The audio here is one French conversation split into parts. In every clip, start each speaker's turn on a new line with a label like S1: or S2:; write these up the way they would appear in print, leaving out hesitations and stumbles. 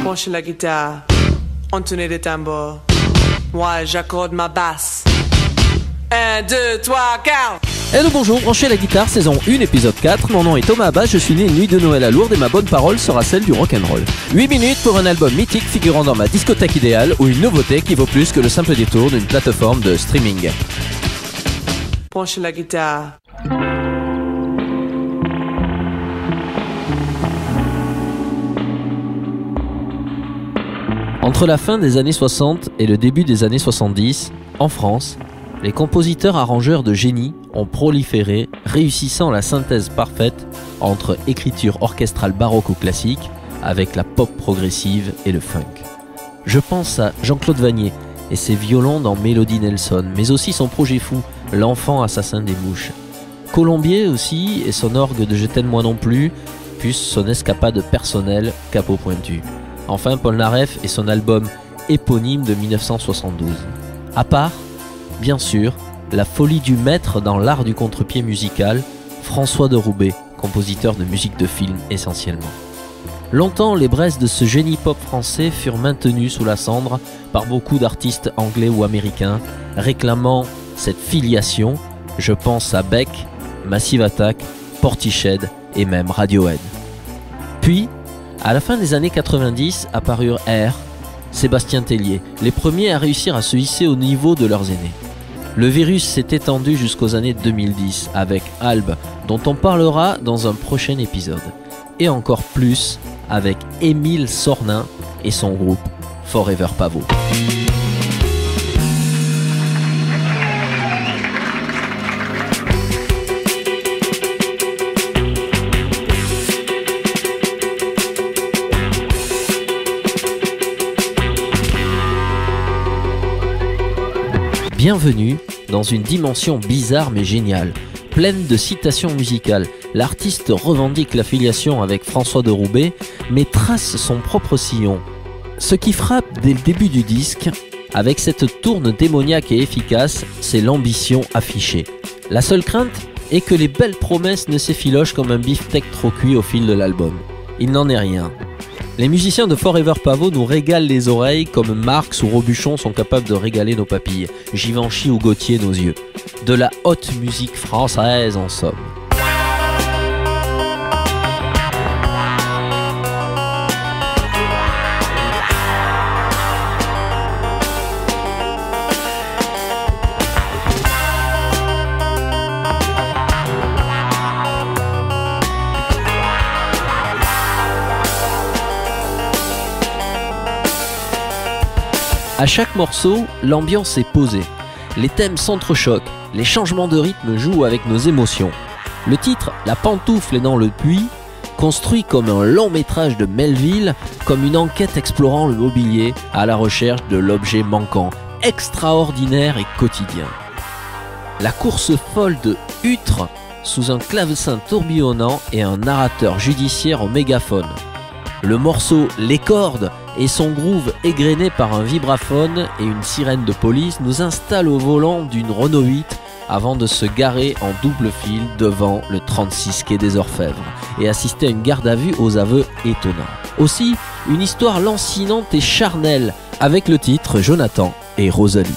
S1: Branchez la guitare, entonnez des tambours. Moi, j'accorde ma basse. 1, 2, 3, 4.
S2: Hello, bonjour, branchez la guitare, saison 1, épisode 4. Mon nom est Thomas Abbas, je suis né une nuit de Noël à Lourdes et ma bonne parole sera celle du rock'n'roll. 8 minutes pour un album mythique figurant dans ma discothèque idéale ou une nouveauté qui vaut plus que le simple détour d'une plateforme de streaming.
S1: Branchez la guitare.
S2: Entre la fin des années 60 et le début des années 70, en France, les compositeurs-arrangeurs de génie ont proliféré, réussissant la synthèse parfaite entre écriture orchestrale baroque ou classique avec la pop progressive et le funk. Je pense à Jean-Claude Vannier et ses violons dans Mélodie Nelson, mais aussi son projet fou, L'enfant assassin des mouches. Colombier aussi et son orgue de Je t'aime moi non plus, plus son escapade personnelle Capot pointu. Enfin, Paul Naref et son album éponyme de 1972. À part, bien sûr, la folie du maître dans l'art du contre-pied musical, François de Roubaix, compositeur de musique de film essentiellement. Longtemps, les braises de ce génie pop français furent maintenues sous la cendre par beaucoup d'artistes anglais ou américains, réclamant cette filiation. Je pense à Beck, Massive Attack, Portishead et même Radiohead. Puis, à la fin des années 90, apparurent Air, Sébastien Tellier, les premiers à réussir à se hisser au niveau de leurs aînés. Le virus s'est étendu jusqu'aux années 2010 avec Alb, dont on parlera dans un prochain épisode. Et encore plus avec Émile Sornin et son groupe Forever Pavot. Bienvenue dans une dimension bizarre mais géniale, pleine de citations musicales. L'artiste revendique l'affiliation avec François de Roubaix, mais trace son propre sillon. Ce qui frappe dès le début du disque, avec cette tourne démoniaque et efficace, c'est l'ambition affichée. La seule crainte est que les belles promesses ne s'effilochent comme un beefsteak trop cuit au fil de l'album. Il n'en est rien. Les musiciens de Forever Pavot nous régalent les oreilles comme Marx ou Robuchon sont capables de régaler nos papilles, Givenchy ou Gauthier nos yeux. De la haute musique française en somme. À chaque morceau, l'ambiance est posée. Les thèmes s'entrechoquent, les changements de rythme jouent avec nos émotions. Le titre, La pantoufle est dans le puits, construit comme un long métrage de Melville, comme une enquête explorant le mobilier à la recherche de l'objet manquant, extraordinaire et quotidien. La course folle de Hutre, sous un clavecin tourbillonnant et un narrateur judiciaire au mégaphone. Le morceau Les cordes et son groove égrené par un vibraphone et une sirène de police nous installe au volant d'une Renault 8 avant de se garer en double fil devant le 36 quai des Orfèvres et assister à une garde à vue aux aveux étonnants. Aussi, une histoire lancinante et charnelle avec le titre Jonathan et Rosalie.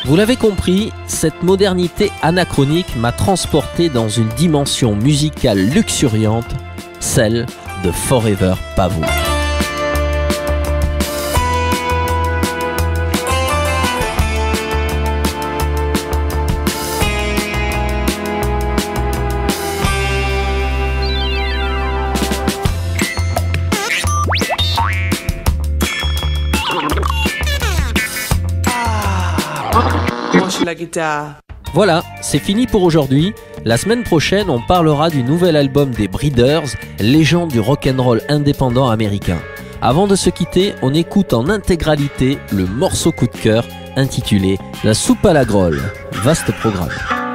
S2: Vous l'avez compris, cette modernité anachronique m'a transporté dans une dimension musicale luxuriante, celle de Forever Pavot.
S1: la guitare.
S2: Voilà, c'est fini pour aujourd'hui. La semaine prochaine, on parlera du nouvel album des Breeders, légende du rock'n'roll indépendant américain. Avant de se quitter, on écoute en intégralité le morceau coup de cœur intitulé La soupe à la grolle. Vaste programme.